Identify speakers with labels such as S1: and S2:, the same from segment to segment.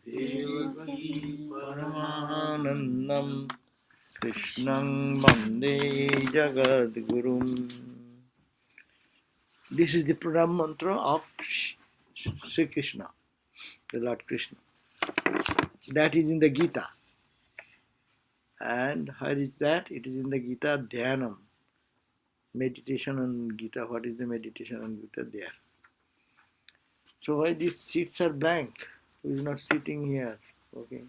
S1: Devaki Paramanandam Krishnam Vande Jagadgurum. This is the Pradhan mantra of Sri Krishna, the Lord Krishna. That is in the Gita. And how is that? It is in the Gita Dhyanam. Meditation on Gita. What is the meditation on Gita there? So why these seats are blank? Who is not sitting here? Okay.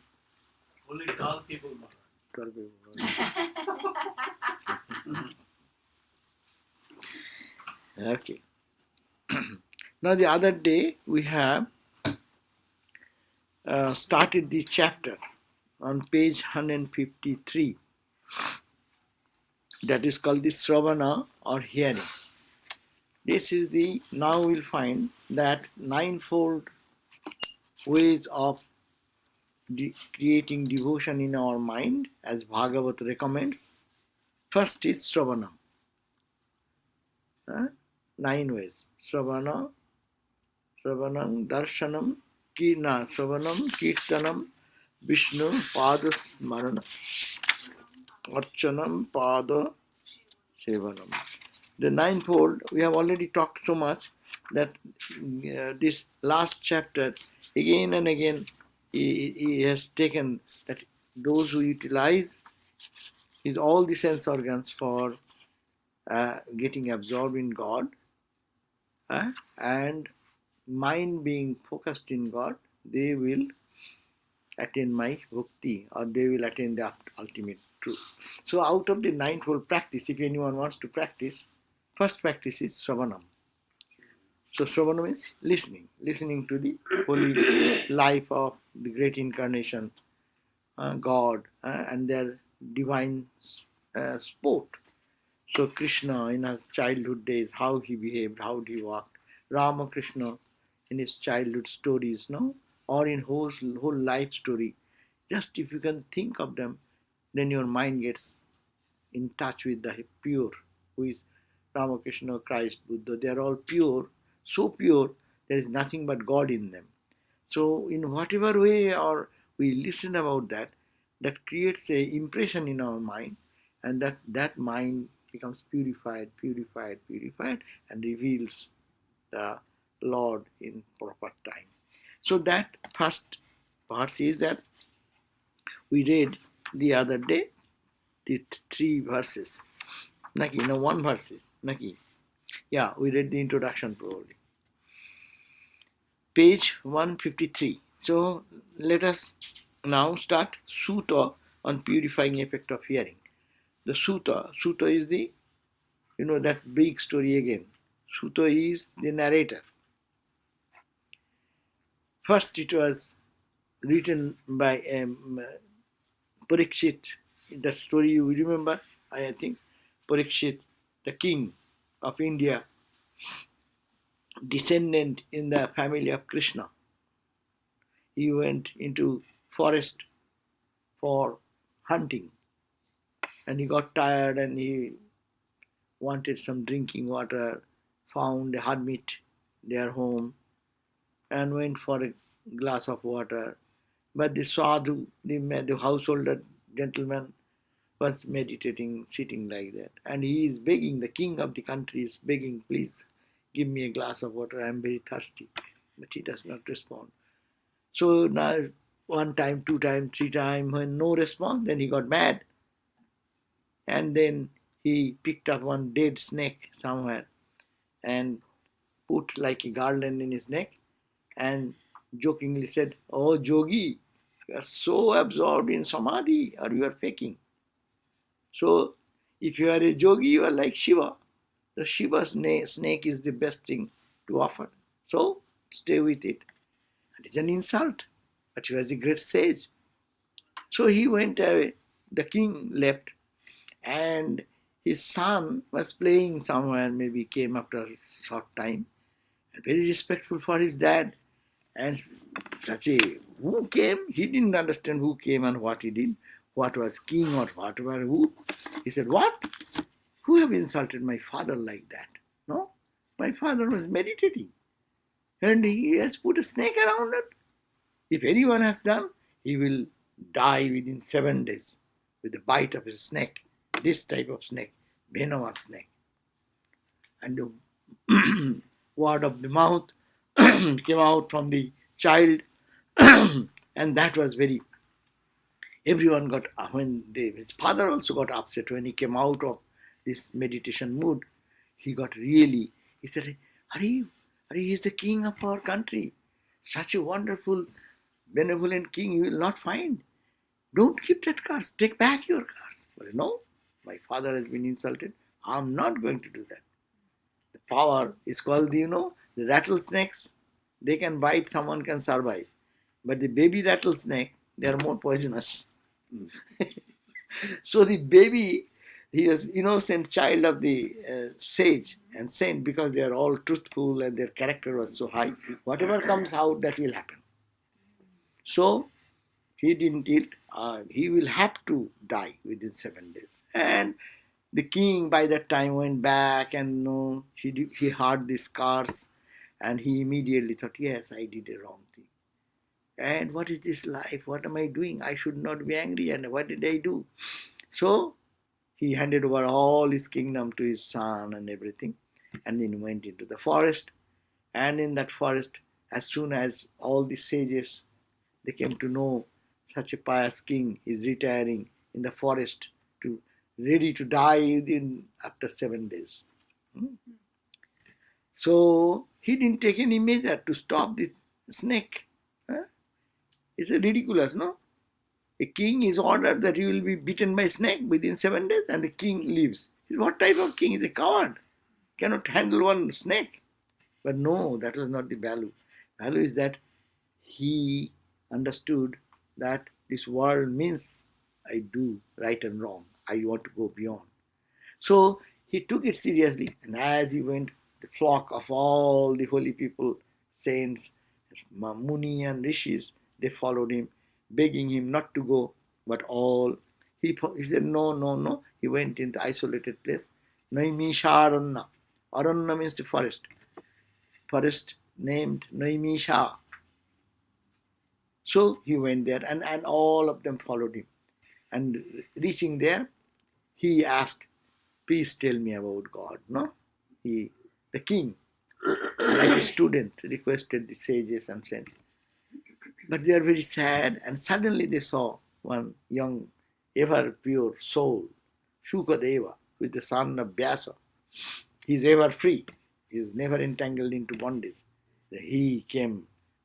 S2: Only 12 people.
S1: 12 people. Okay. Now the other day we have started this chapter on page 153. That is called the Sravana or hearing. This is the, now we'll find that ninefold ways of creating devotion in our mind as Bhagavat recommends. First is Sravana. 9 ways. Sravanam, Darshanam, Sravanam, Kirtanam, Vishnu, Pada Smarana, Archanam, Pada Sevanam. The ninefold, we have already talked so much that this last chapter, again and again, he has taken that those who utilize all the sense organs for getting absorbed in God and mind being focused in God, they will attain my bhakti, or they will attain the ultimate truth. So out of the ninefold practice, if anyone wants to practice, first practice is Sravanam. So Sravanam is listening to the holy life of the great incarnation, God, and their divine sport. So Krishna in his childhood days, how he behaved, how he walked. Ramakrishna in his childhood stories, no? Or in whole life story. Just if you can think of them, then your mind gets in touch with the pure, who is Ramakrishna, Christ, Buddha. They are all pure, so pure, there is nothing but God in them. So in whatever way or we listen about that, that creates a impression in our mind, and that mind becomes purified, and reveals the Lord in proper time. So that first part is that we read the other day, the 3 verses. Naki, no, 1 verses. Naki. Yeah, we read the introduction probably. Page 153. So let us now start Sutta on purifying effect of hearing. The Sutta is the, that big story again. Sutta is the narrator. First it was written by Parikshit. That story you remember, I think. Parikshit, the king of India, descendant in the family of Krishna. He went into forest for hunting, and he got tired and he wanted some drinking water, found a hermit, their home, and went for a glass of water. But the sadhu, the householder gentleman, was meditating, sitting like that. And he is begging, the king of the country is begging, please give me a glass of water, I am very thirsty. But he does not respond. So now 1 time, 2 times, 3 times, when no response, then he got mad. And then he picked up one dead snake somewhere and put like a garland in his neck and jokingly said, "Oh, Jogi, you are so absorbed in samadhi, or you are faking. So if you are a yogi, you are like Shiva. The Shiva snake is the best thing to offer. So stay with it." It is an insult, but he was a great sage. So he went away. The king left, and his son was playing somewhere, maybe came after a short time, and very respectful for his dad. And such a, who came? He didn't understand who came and what he did, what was king or whatever, who. He said, "What? Who have insulted my father like that? No, my father was meditating." And he has put a snake around it. If anyone has done, he will die within 7 days with the bite of a snake, this type of snake, venomous snake. And the word of the mouth came out from the child, and that was very. Everyone got his father also got upset when he came out of this meditation mood. He got really. He said, he is the king of our country. Such a wonderful, benevolent king you will not find. Don't keep that curse. Take back your curse. Well, no, my father has been insulted. I'm not going to do that. The power is called, the rattlesnakes. They can bite, someone can survive. But the baby rattlesnake, they are more poisonous. So the baby, he was innocent child of the sage and saint, because they are all truthful and their character was so high. Whatever comes out, that will happen. So he didn't eat. He will have to die within 7 days. And the king by that time went back and he heard this curse, and he immediately thought, yes, I did a wrong thing. And what is this life? What am I doing? I should not be angry. And what did I do? So he handed over all his kingdom to his son and everything, and then went into the forest. And in that forest, as soon as all the sages, they came to know such a pious king is retiring in the forest, to ready to die after 7 days. So he didn't take any measure to stop the snake. It's ridiculous, no? A king is ordered that he will be beaten by snake within 7 days, and the king leaves. What type of king is a coward? Cannot handle one snake. But no, that was not the value. Value is that he understood that this world means I do right and wrong. I want to go beyond. So he took it seriously, and as he went, the flock of all the holy people, saints, Muni and Rishis, they followed him, begging him not to go, but all. He said, no, no, no. He went into isolated place. Naimisha Aranya. Aranya means the forest. Forest named Naimisha. So he went there, and all of them followed him. And reaching there, he asked, please tell me about God. No? The king, like a student, requested the sages and saints. But they are very sad, and suddenly they saw one young, ever pure soul, Shukadeva, who is the son of Vyasa. He is ever free. He is never entangled into bondage. He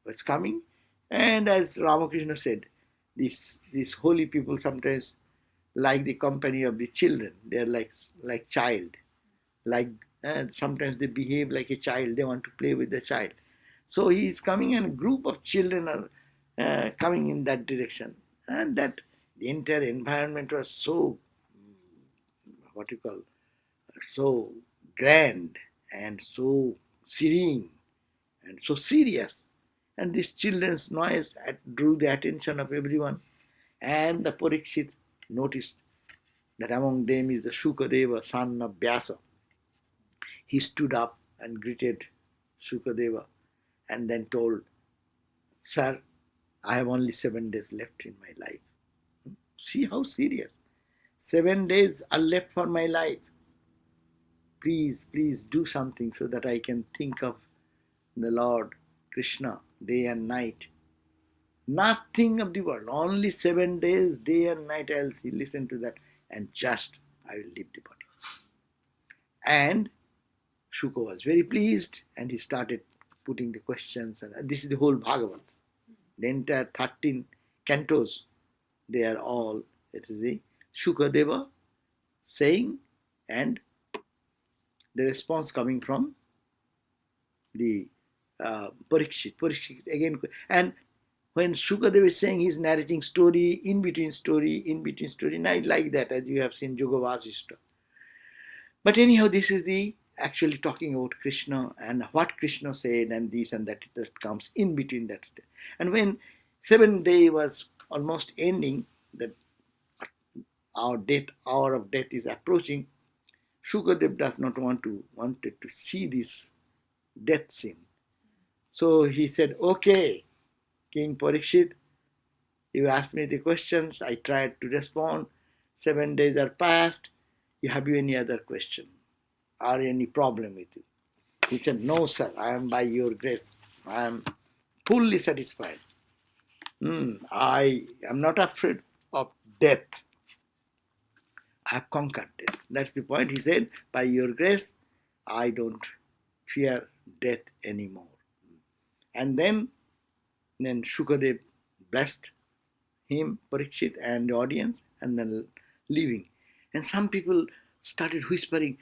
S1: was coming, and as Ramakrishna said, these holy people sometimes like the company of the children. They are like child, like sometimes they behave like a child. They want to play with the child. So he is coming, and a group of children are coming in that direction, and that the entire environment was so so grand and so serene and so serious. And this children's noise drew the attention of everyone. And the Parikshit noticed that among them is the Shukadeva, son of Vyasa. He stood up and greeted Shukadeva and then told, Sir, I have only 7 days left in my life. See how serious. 7 days are left for my life. Please, please do something so that I can think of the Lord Krishna day and night. Nothing of the world, only 7 days, day and night. Else he listened to that, and just I will leave the body. And Shuka was very pleased, and he started putting the questions. And this is the whole Bhagavat. The entire 13 cantos, they are all, it is the Shukadeva saying, and the response coming from the Parikshit. Parikshit again, and when Shukadeva is saying, he's narrating story, in between story, and I like that, as you have seen Yoga Vasishta. But anyhow, this is the actually talking about Krishna and what Krishna said, and this and that comes in between that state. And when 7 day was almost ending, that hour of death is approaching, Shukadev does not wanted to see this death scene. So he said, okay, King Parikshit, you asked me the questions, I tried to respond. 7 days are passed. Have you any other question or any problem with it? He said, no, sir, I am by your grace. I am fully satisfied. I am not afraid of death. I have conquered death. That's the point. He said, by your grace, I don't fear death anymore. And then Shukadev blessed him, Parikshit, and the audience, and then leaving. And some people started whispering,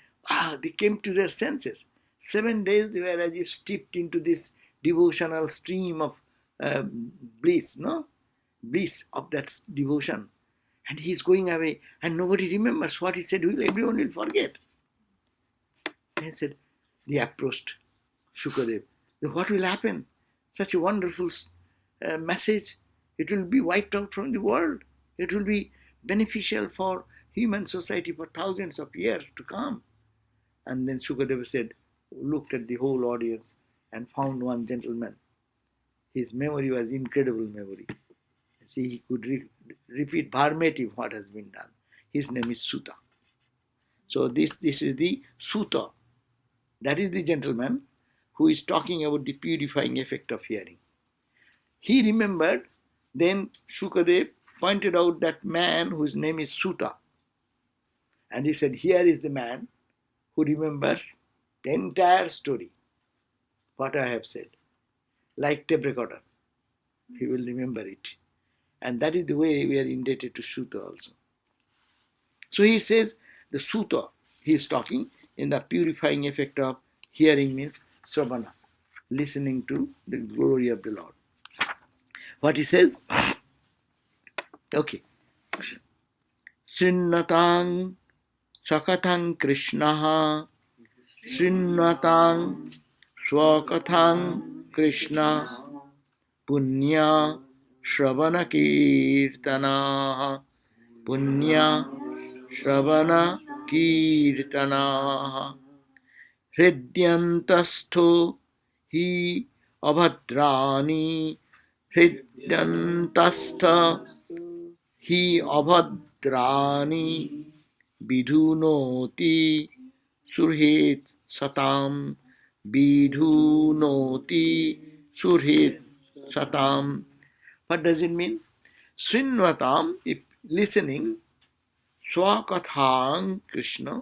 S1: they came to their senses. 7 days they were as if steeped into this devotional stream of uh, bliss, no? Bliss of that devotion. And he's going away, and nobody remembers what he said. Everyone will forget. And he said, they approached Shukadev. What will happen? Such a wonderful message. It will be wiped out from the world. It will be beneficial for human society for thousands of years to come. And then Sukadeva said, looked at the whole audience and found one gentleman. His memory was incredible memory. See, he could repeat verbatim what has been done. His name is Suta. So this is the Suta. That is the gentleman who is talking about the purifying effect of hearing. He remembered, then Shukadev pointed out that man whose name is Suta. And he said, here is the man who remembers the entire story, what I have said, like tape recorder. He will remember it. And that is the way we are indebted to Suta also. So he says, the Suta, he is talking in the purifying effect of hearing means Sravana, listening to the glory of the Lord. What he says, okay. Srinnatang Sakatang Krishnaha Srinnatang Swakatang Krishna Punya Shravana Kirtana Punya Shravana Kirtana Hridyantastho Hi Abhadrani Hridyantastha Hi Abhadrani Vidhunoti Surhet Satam Vidhunoti Surhet Satam. What does it mean? Srinvatam, if listening, Swakathang Krishna,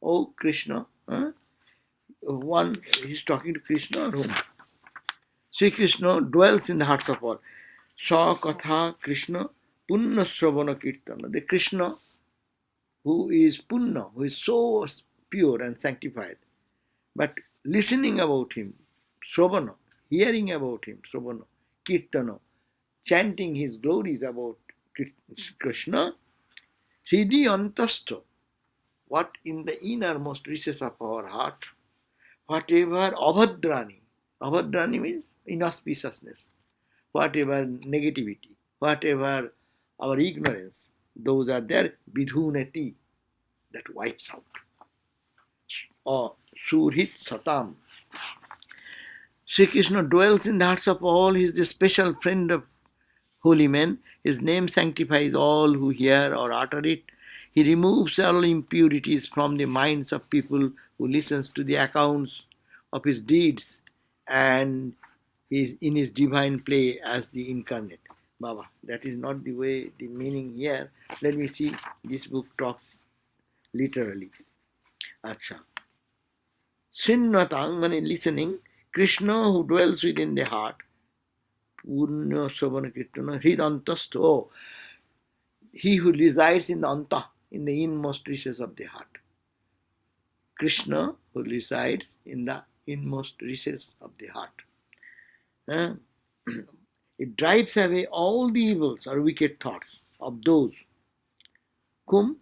S1: oh Krishna, one, he's talking to Krishna or whom? Sri Krishna dwells in the hearts of all. Swakatha Krishna, Punna Sravana Kirtana. The Krishna who is Punna, who is so pure and sanctified. But listening about him, Sravana, hearing about him, Sravana, Kirtana, chanting his glories about Krishna, Hridhi Antastha, what in the innermost recess of our heart, whatever Abhadrani means inauspiciousness, whatever negativity, whatever our ignorance, those are there, Vidhunati, that wipes out. Or Surhit Satam. Sri Krishna dwells in the hearts of all. He is the special friend of holy men. His name sanctifies all who hear or utter it. He removes all impurities from the minds of people who listens to the accounts of his deeds, and he is in his divine play as the incarnate. Baba, that is not the way, the meaning here. Let me see, this book talks literally. Acha. Srinnatang, listening, Krishna who dwells within the heart, Purna Savana Kirtana, Hridantastha, oh, he who resides in the anta, in the inmost recess of the heart. Krishna who resides in the inmost recess of the heart. It drives away all the evils or wicked thoughts of those who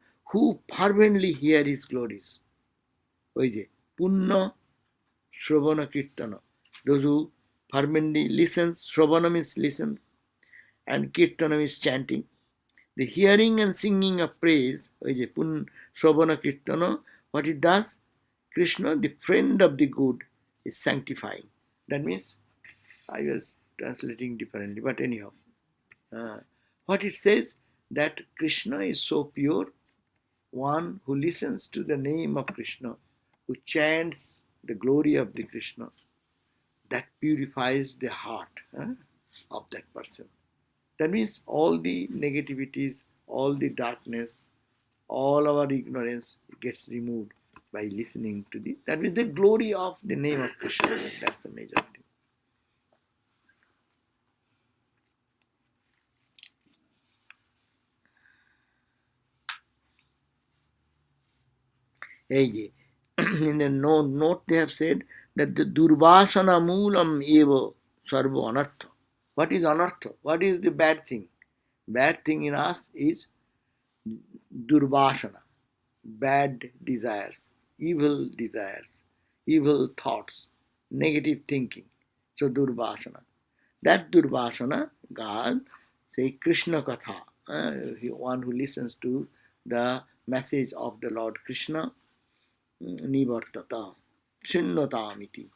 S1: fervently hear his glories. Punna Shravana Kirtana. Those who fervently listens, Shravana means listen, and Kirtana means chanting. The hearing and singing of praise, Shravana Kirtana, what it does, Krishna, the friend of the good, is sanctifying. That means I was translating differently, but anyhow, what it says that Krishna is so pure, one who listens to the name of Krishna, who chants the glory of the Krishna, that purifies the heart of that person. That means all the negativities, all the darkness, all our ignorance gets removed by listening to the. That means the glory of the name of Krishna. That's the major thing. Hey, in the note they have said that the Durvasana Moolam Eva Sarva Anartha. What is Anartha? What is the bad thing? Bad thing in us is Durvasana, bad desires, evil thoughts, negative thinking. So Durvasana. That Durvasana, God, say Krishna Katha, one who listens to the message of the Lord Krishna, Nivartata, Shinnatamiti,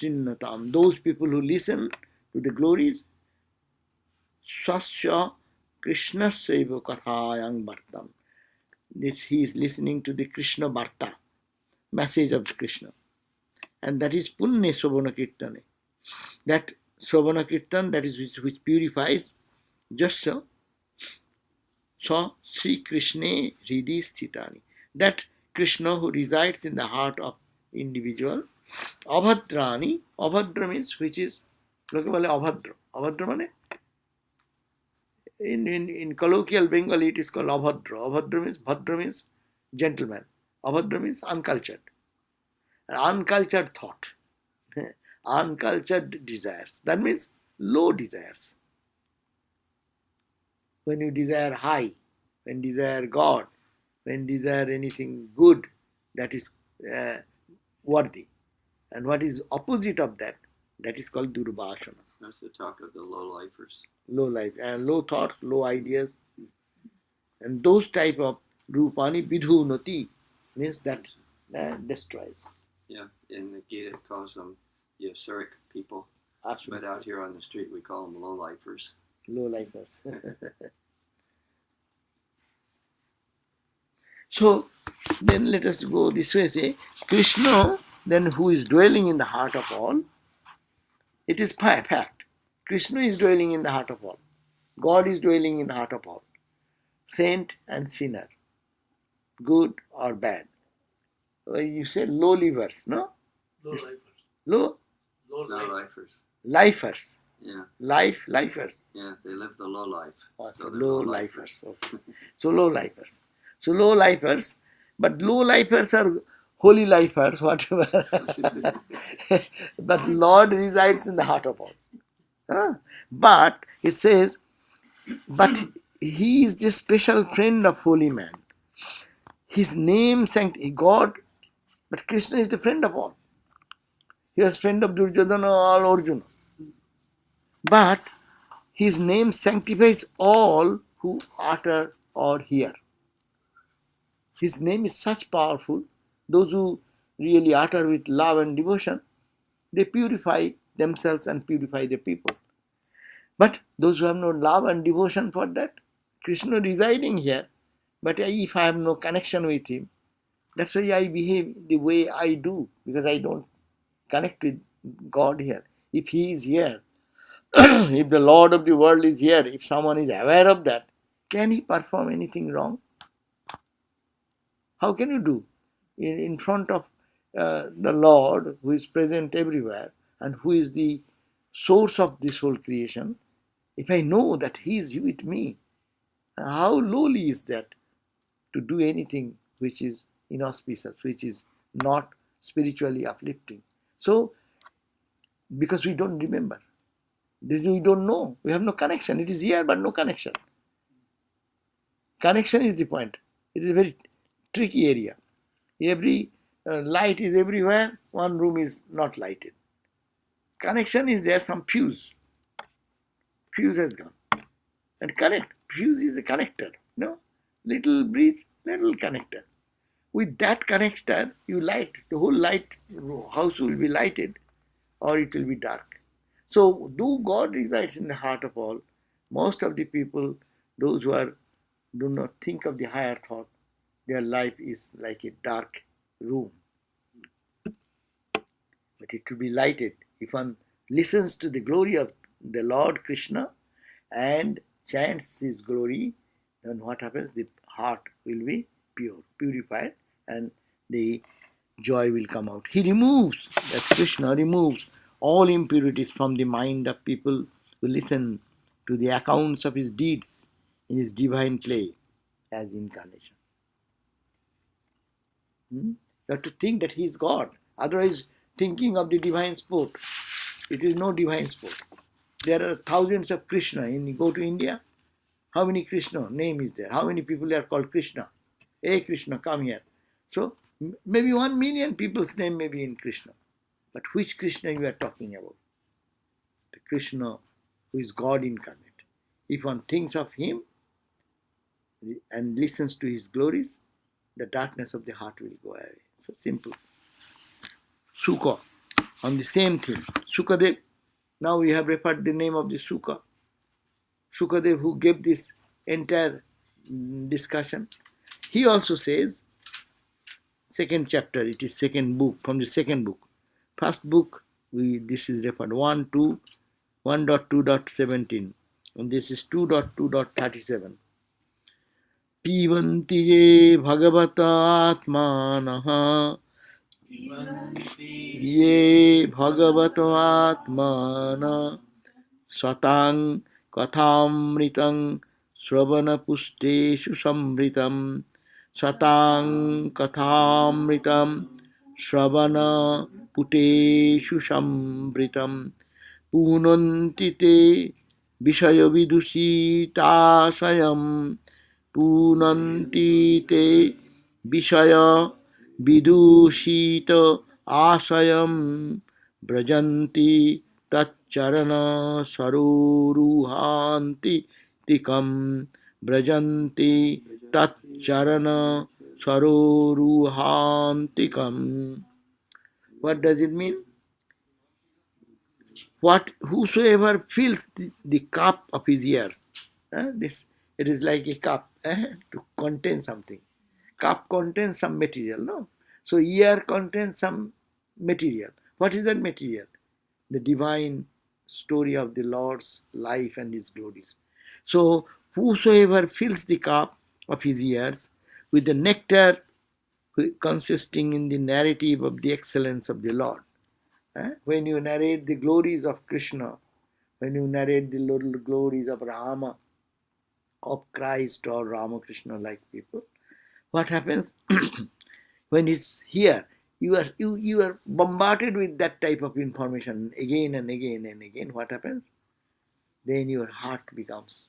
S1: Shinnatam. Those people who listen to the glories, Swasya Krishna Saiva Kathayang Bhartam. He is listening to the Krishna Bharta, message of Krishna. And that is Punne Sobhana Kirtane. That Sobhana Kirtan, that is which purifies, just so Sri Krishna Hridhi Sthitani. That Krishna who resides in the heart of individual. Abhadrani, Abhadra means which is, look at Abhadra. Abhadra means in colloquial Bengali it is called Abhadra. Abhadra means, Bhadra means gentleman. Abhadra means uncultured. An uncultured thought. Uncultured desires. That means low desires. When you desire high, when desire God, when desire anything good, that is worthy. And what is opposite of that? That is called Durvasana.
S3: That's the talk of the low-lifers.
S1: Low life, and low thoughts, low ideas. And those type of Rupani Vidhunati means that destroys.
S3: Yeah, in the Gita it calls them the Asuric people.
S1: Absolutely.
S3: But out here on the street we call them low-lifers.
S1: Low lifers. So then let us go this way, say Krishna, then who is dwelling in the heart of all, it is fact. Krishna is dwelling in the heart of all. God is dwelling in the heart of all. Saint and sinner, good or bad. You say low livers, no?
S2: Low lifers.
S1: Low
S2: Low life.
S3: Low-lifers.
S1: lifers.
S3: Yeah,
S1: Lifers.
S3: yeah, they live the low life.
S1: Oh, so
S3: they're
S1: low lifers. Okay. So low lifers. So low lifers, but low lifers are holy lifers, whatever. But Lord resides in the heart of all. Huh? But it says, but he is the special friend of holy man. His name God, but Krishna is the friend of all. He was friend of Duryodhana or Arjuna. But his name sanctifies all who utter or hear. His name is such powerful. Those who really utter with love and devotion, they purify themselves and purify the people. But those who have no love and devotion for that, Krishna residing here, but if I have no connection with him, that's why I behave the way I do, because I don't connect with God here. If he is here, if the Lord of the world is here, if someone is aware of that, can he perform anything wrong? How can you do in front of the Lord who is present everywhere and who is the source of this whole creation? If I know that he is with me, how lowly is that to do anything which is inauspicious, which is not spiritually uplifting? So, because we don't remember, we don't know, we have no connection. It is here but no connection. Connection is the point. It is a very tricky area. Every light is everywhere, one room is not lighted. Connection is there, some fuse. Fuse has gone. And connect. Fuse is a connector. No? Little bridge, little connector. With that connector, you light. The whole light house will be lighted or it will be dark. So, though God resides in the heart of all, most of the people, those who do not think of the higher thought, their life is like a dark room. But it will be lighted if one listens to the glory of the Lord Krishna and chants his glory. Then what happens? The heart will be purified, and the joy will come out. He removes, that Krishna removes all impurities from the mind of people who listen to the accounts of his deeds in his divine play as incarnation. You have to think that he is God. Otherwise, thinking of the divine sport, it is no divine sport. There are thousands of Krishna. You go to India, how many Krishna name is there? How many people are called Krishna? Hey Krishna, come here. So maybe 1 million people's name may be in Krishna. But which Krishna you are talking about? The Krishna who is God incarnate. If one thinks of him and listens to his glories, the darkness of the heart will go away. So simple. Sukha, on the same thing. Sukadev, now we have referred the name of the Sukha. Sukadev, who gave this entire discussion, he also says, second chapter, it is second book, from the second book. First book, this is referred 1.2.17, and this is 2.2.37. Pivanti ye bhagavata atmanaha ye bhagavato atmana satang kathamritam sravana pusteshu samritam satang kathamritam sravana puteshu samritam punanti te vishaya vidushitasayam punanti te vishaya vidushita asayam brajanti tacharana saroruhanti tikam brajanti tacharana saroruhantikam. What does it mean? Whosoever fills the cup of his ears, this it is like a cup to contain something. Cup contains some material, no? So ear contains some material. What is that material? The divine story of the Lord's life and his glories. So whosoever fills the cup of his ears with the nectar consisting in the narrative of the excellence of the Lord. When you narrate the glories of Krishna, when you narrate the little glories of Rama, of Christ or Ramakrishna like people, what happens? When he's here, you are bombarded with that type of information again and again and again. What happens? Then your heart becomes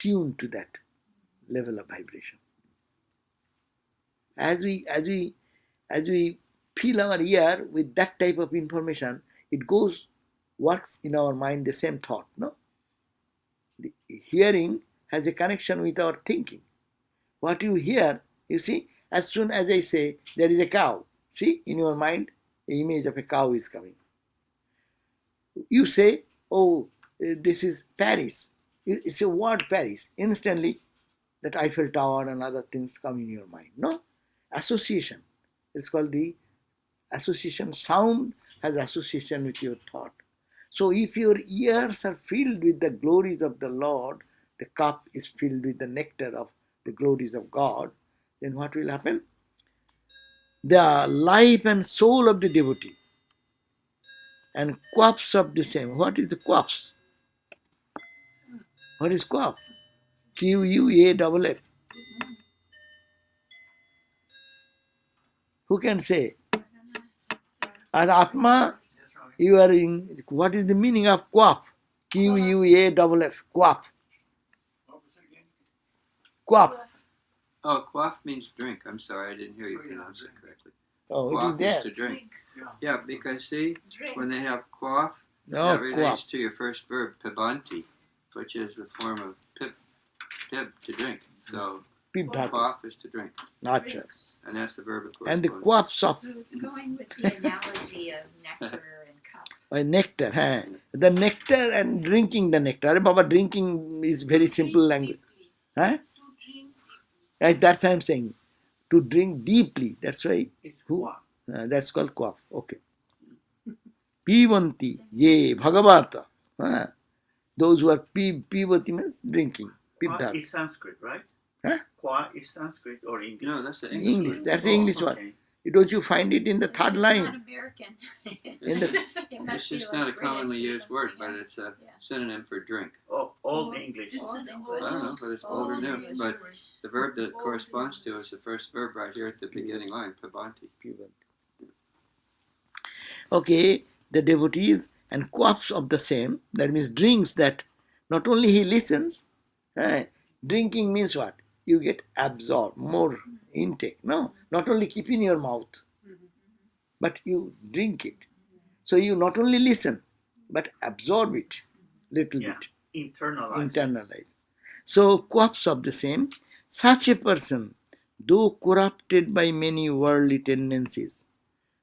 S1: tuned to that level of vibration. As we fill our ear with that type of information, it works in our mind the same thought. No, the hearing has a connection with our thinking. What you hear, you see, as soon as I say there is a cow, see, in your mind, the image of a cow is coming. You say, oh, this is Paris. It's a word Paris. Instantly, that Eiffel Tower and other things come in your mind. No? Association. It's called the association. Sound has association with your thought. So if your ears are filled with the glories of the Lord, the cup is filled with the nectar of the glories of God, then what will happen? The life and soul of the devotee and quaffs of the same. What is the quaffs? What is quaff? Quaff. Who can say? As Atma, you are in. What is the meaning of quaff? Quaff. Quaff. Quaff.
S3: Oh, quaff means drink. I'm sorry, I didn't hear you pronounce it correctly.
S1: Oh,
S3: Quaff
S1: it is there.
S3: is to drink. Yeah, because see, when they have quaff,
S1: No,
S3: that relates
S1: quaff.
S3: to your first verb, pibanti, which is the form of pib, to drink. So
S1: Pibhati.
S3: quaff is to drink,
S1: Nacha.
S3: and that's the verb of
S1: And the
S3: correspondence.
S1: quaffs of.
S4: So it's going with the analogy of nectar and cup.
S1: nectar. Huh? The nectar and drinking the nectar. Arey Baba, drinking is very simple language. Huh? Right, that's what I'm saying. To drink deeply. That's why.
S2: It's
S1: Who?
S2: qua.
S1: That's called quaff. Okay. Pivanti, ye Bhagavata. Huh? Those who are pivati means drinking.
S2: Qua
S1: Piddha.
S2: is Sanskrit, right?
S1: Huh?
S2: Qua is Sanskrit or English?
S3: No, that's the
S1: English.
S3: English word.
S1: That's the
S2: Oh,
S1: English
S2: okay.
S1: one. Don't you find it in the third
S4: It's
S1: line?
S4: not American.
S1: In the-
S3: It's just not a commonly used word, but it's a synonym for drink.
S2: Oh, Old English.
S4: Old
S3: I don't know whether it's old or new, but the verb that corresponds to is the first verb right here at the beginning line, pibanti.
S1: Okay, the devotees and quaffs of the same, that means drinks that not only he listens, drinking means what? You get absorbed, more intake. No, not only keep in your mouth, but you drink it. So you not only listen, but absorb it little
S2: Yeah.
S1: bit,
S2: Internalize.
S1: internalize. So quaffs of the same, such a person, though corrupted by many worldly tendencies,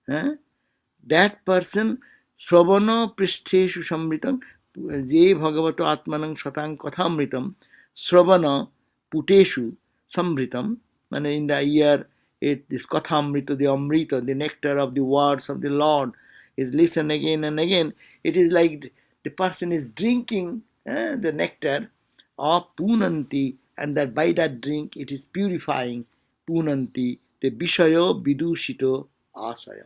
S1: that person Sravana Pristheshu Samritam Je Bhagavato Atmanang Satang Kathamritam Sravana Puteshu Samritam, and in the year it this Kathamrita, the Amrita, the nectar of the words of the Lord is listened again and again. It is like the person is drinking the nectar of Punanti, and that by that drink it is purifying Punanti, the Vishayo Vidushito Asaya,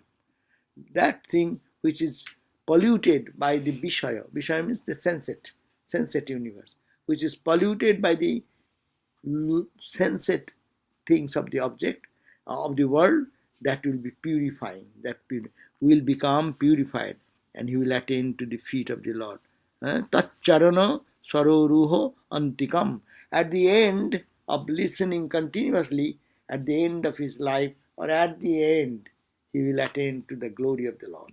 S1: that thing which is polluted by the Vishaya. Vishaya means the sensate universe, which is polluted by the sensate things of the object, of the world, that will be purifying, that will become purified, and he will attain to the feet of the Lord. Tat charana swaroruho antikam. At the end of listening continuously, at the end of his life, or at the end, he will attain to the glory of the Lord.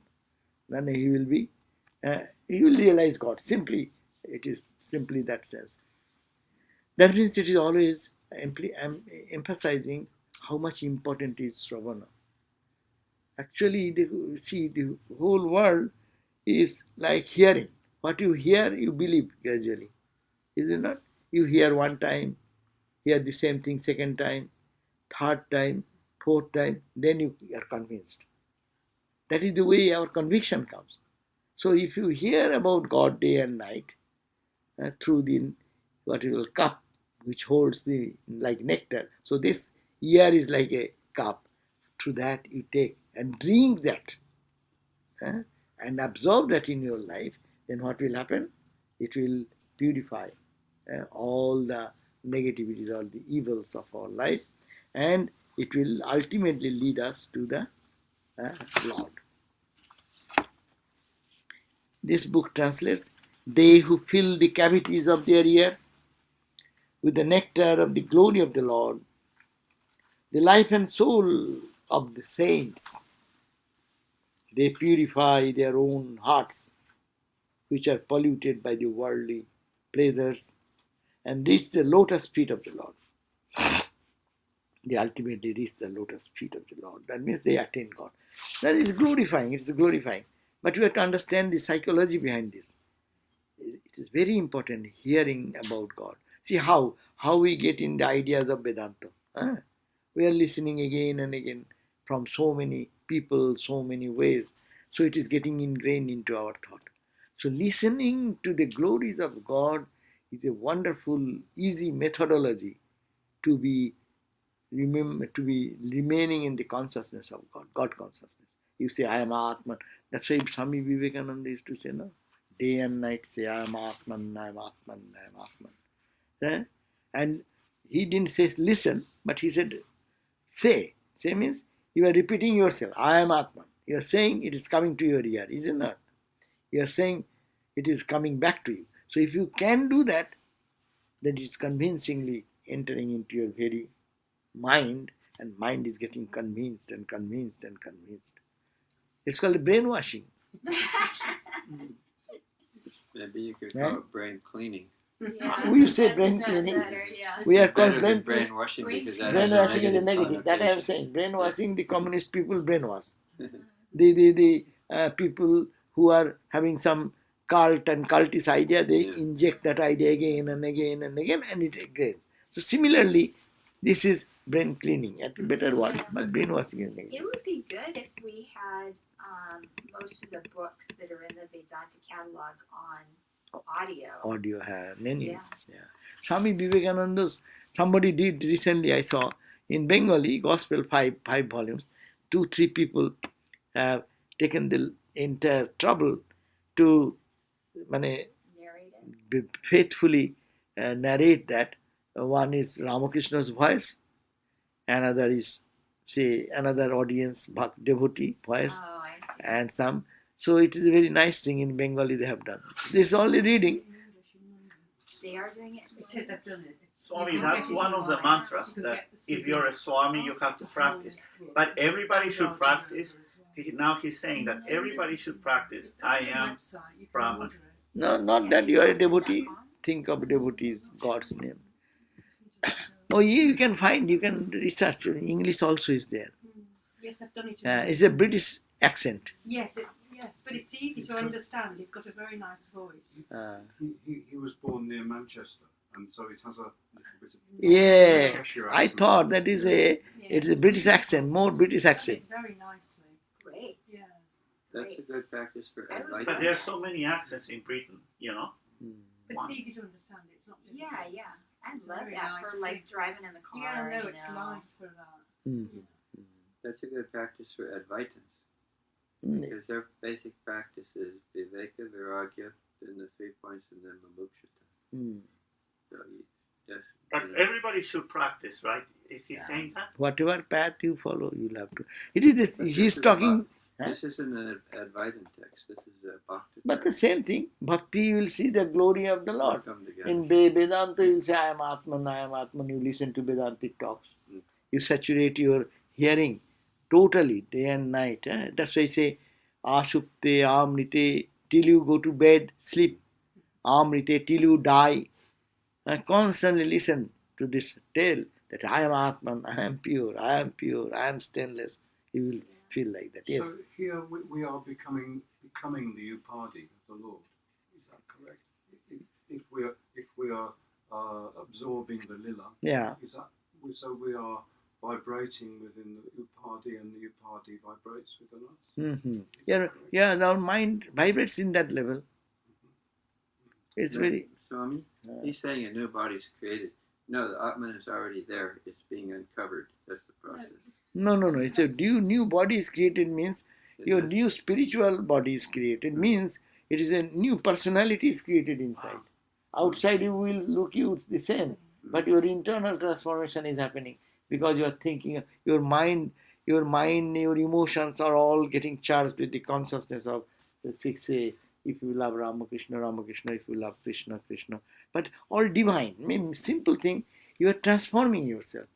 S1: Then he will realize God. Simply, it is simply that sense. That means it is always emphasizing how much important is Sravana. Actually, the whole world is like hearing. What you hear, you believe gradually. Is it not? You hear one time, hear the same thing second time, third time, fourth time, then you are convinced. That is the way our conviction comes. So if you hear about God day and night through the what you call cup, which holds the like nectar. So this ear is like a cup. Through that you take and drink that and absorb that in your life. Then what will happen? It will purify all the negativities, all the evils of our life, and it will ultimately lead us to the Lord. This book translates, they who fill the cavities of their ears with the nectar of the glory of the Lord, the life and soul of the saints, they purify their own hearts, which are polluted by the worldly pleasures, and reach the lotus feet of the Lord. They ultimately reach the lotus feet of the Lord. That means they attain God. That is glorifying, it is glorifying. But we have to understand the psychology behind this. It is very important hearing about God. See how we get in the ideas of Vedanta. We are listening again and again from so many people, so many ways. So it is getting ingrained into our thought. So listening to the glories of God is a wonderful, easy methodology to be remaining in the consciousness of God, God consciousness. You say, I am Atman. That's why Swami Vivekananda used to say, no? Day and night say, I am Atman, I am Atman, I am Atman. And he didn't say listen, but he said say. Say means you are repeating yourself, I am Atman. You are saying it is coming to your ear, is it not? You are saying it is coming back to you. So if you can do that, then it is convincingly entering into your very mind, and mind is getting convinced and convinced and convinced. It's called brainwashing.
S3: Maybe you could call it brain cleaning.
S4: Yeah,
S1: We say
S4: that's
S1: brain
S4: better,
S1: cleaning.
S4: yeah.
S1: We are
S3: Better
S1: called
S3: than
S1: brain
S3: brainwashing
S4: Brain-
S3: because that
S1: brainwashing is
S3: has
S1: a
S3: a
S1: negative. That I am
S3: connotation.
S1: saying. Brainwashing, the communist people brainwash. The people who are having some cult and cultist idea, they
S3: Yeah.
S1: inject that idea again and again and again, and it against. So similarly, this is brain cleaning at a better word, but brainwashing is negative.
S4: It would be good if we had most of the books that are in the Vedanta catalog on audio.
S1: Audio have many.
S4: Yeah.
S1: Swami Vivekananda's, somebody did recently, I saw in Bengali, Gospel 5 volumes, 2-3 people have taken the entire trouble to
S4: Narrate it.
S1: faithfully narrate that. One is Ramakrishna's voice, another is, say, another audience, devotee voice,
S4: Oh, I see.
S1: and some. So it is a very nice thing in Bengali they have done. This is only reading.
S4: They are doing it.
S5: They've done it.
S2: Swami, that's one of the mantras that if you're a Swami, you have to practice. But everybody should practice. Now he's saying that everybody should practice. I am Brahman.
S1: No, not that you are a devotee. Think of devotees, God's name. Oh, you can find, you can research. English also is there.
S5: Yes, I've done it.
S1: It's a British accent.
S5: Yes, but it's easy to understand. He's got a very nice voice.
S6: He was born near Manchester, and so it has a little bit of
S1: Yeah,
S6: Cheshire
S1: I
S6: accent.
S1: thought that is it's a British accent, more British accent.
S5: Very nicely.
S4: Great.
S5: Yeah.
S3: That's a good practice for
S4: I would-
S3: advice.
S2: But there are so many accents in Britain, you know.
S5: But
S2: Wow.
S5: it's easy to understand. It's not difficult.
S4: Yeah. I'd
S5: It's
S4: love
S5: very
S4: that for
S5: nice.
S4: like driving in the car.
S5: Yeah, no,
S4: you
S5: it's
S4: know.
S5: nice for that.
S3: That's a good practice for advaitins.
S1: Mm.
S3: Because their basic practice is viveka, viragya, then the 3 points, and then mamukshata.
S1: Mm.
S3: So you just,
S2: But
S3: you know,
S2: everybody should practice, right? Is he saying that?
S1: Whatever path you follow, you'll have to. It is this.
S3: But
S1: He's
S3: this is
S1: talking.
S3: this isn't an Advaitin text. This is a Bhakti.
S1: But the same thing, bhakti, you will see the glory of the Lord.
S3: Come together.
S1: In Vedanta, you will say, I am Atman, I am Atman. You listen to Vedantic talks.
S3: Mm.
S1: You saturate your hearing totally, day and night. That's why I say, Ashupte, Amrite, till you go to bed, sleep. Amrite, till you die. Constantly listen to this tale that I am Atman, I am pure, I am stainless. You will feel like that. Yes.
S6: So here we are becoming the Upadi of the Lord. Is that correct? If we are absorbing the lila,
S1: Yeah.
S6: is that so? We are vibrating within the Upadi, and the Upadi vibrates within us.
S1: Mm-hmm. Yeah, our mind vibrates in that level. It's
S3: No,
S1: very.
S3: Swami, he's saying a new body is created. No, the Atman is already there. It's being uncovered. That's the process.
S1: No. It's a new body is created means your new spiritual body is created. Means it is a new personality is created inside. Outside you will look you the same, but your internal transformation is happening because you are thinking. Your mind, your emotions are all getting charged with the consciousness of the six. If you love Ramakrishna, Ramakrishna. If you love Krishna, Krishna. But all divine. I mean, simple thing. You are transforming yourself.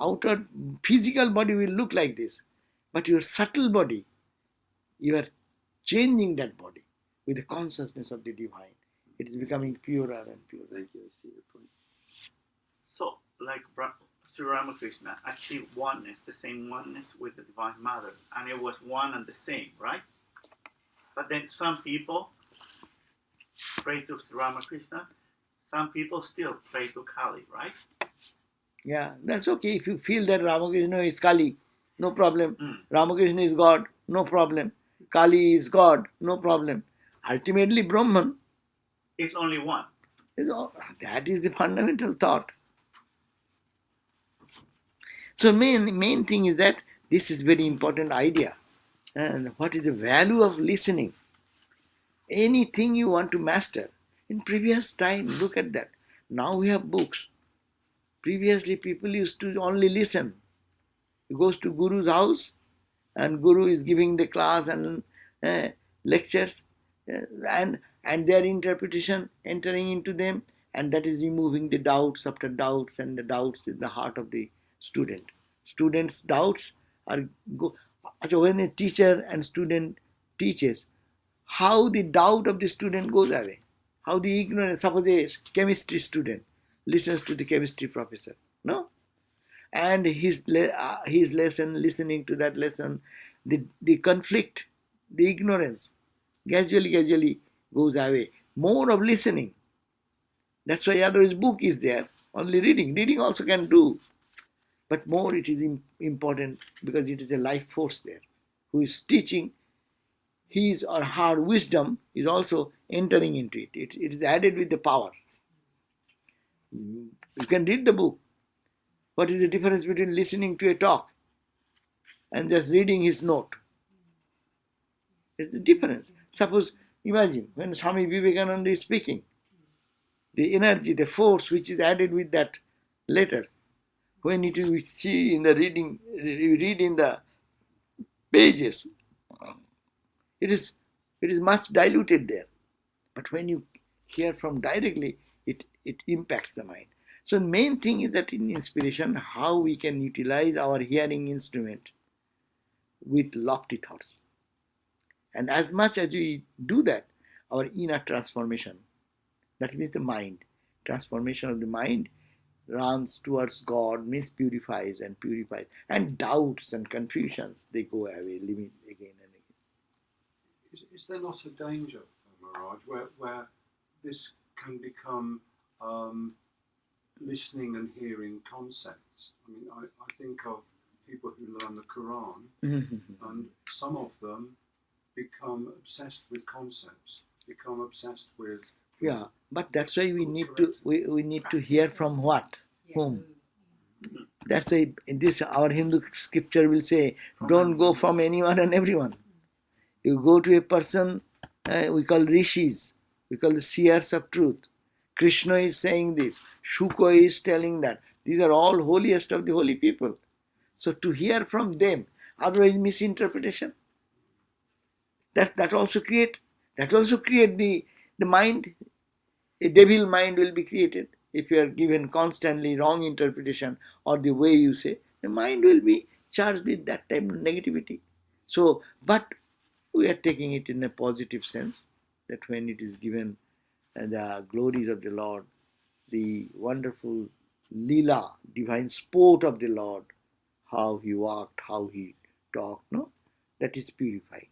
S1: Outer physical body will look like this, but your subtle body, you are changing that body with the consciousness of the divine. It is becoming purer and purer.
S3: Thank you. I see your point.
S2: So, like Sri Ramakrishna achieved oneness, the same oneness with the Divine Mother, and it was one and the same, right? But then some people pray to Sri Ramakrishna, some people still pray to Kali, right?
S1: Yeah, that's okay. If you feel that Ramakrishna is Kali, no problem.
S2: Mm.
S1: Ramakrishna is God, no problem. Kali is God, no problem. Ultimately, Brahman
S2: It's only one.
S1: is all. That is the fundamental thought. So main thing is that this is very important idea. And what is the value of listening? Anything you want to master. In previous time, look at that. Now we have books. Previously, people used to only listen. He goes to Guru's house, and Guru is giving the class and lectures, and their interpretation entering into them, and that is removing the doubts after doubts, and the doubts in the heart of the student. Students' doubts are so when a teacher and student teaches, how the doubt of the student goes away, how the ignorance. Suppose a chemistry student listens to the chemistry professor, no, and his lesson, listening to that lesson, the conflict, the ignorance Gradually goes away. More of listening. That's why otherwise book is there. Only reading. Reading also can do. But more it is important because it is a life force there. Who is teaching his or her wisdom is also entering into it. It is added with the power. You can read the book. What is the difference between listening to a talk and just reading his note? It's the difference. Suppose, imagine when Swami Vivekananda is speaking, the energy, the force which is added with that letters. When you see in the reading, you read in the pages, it is much diluted there. But when you hear from directly, it impacts the mind. So the main thing is that in inspiration, how we can utilize our hearing instrument with lofty thoughts. And as much as we do that, our inner transformation, that means the mind, transformation of the mind runs towards God, means purifies. And doubts and confusions, they go away, living again and again.
S6: Is there not a danger, Maharaj, where this can become listening and hearing concepts? I mean, I think of people who learn the Quran, and some of them become obsessed with concepts, become obsessed with...
S1: Yeah, but that's why we need to hear from what? Whom? That's our Hindu scripture will say, don't go from anyone and everyone. You go to a person, we call rishis, we call the seers of truth. Krishna is saying this, Shuka is telling that. These are all holiest of the holy people. So to hear from them, otherwise misinterpretation. That also create the mind. A devil mind will be created if you are given constantly wrong interpretation or the way you say. The mind will be charged with that type of negativity. So, but we are taking it in a positive sense, that when it is given the glories of the Lord, the wonderful lila, divine sport of the Lord, how he walked, how he talked, no, that is purifying.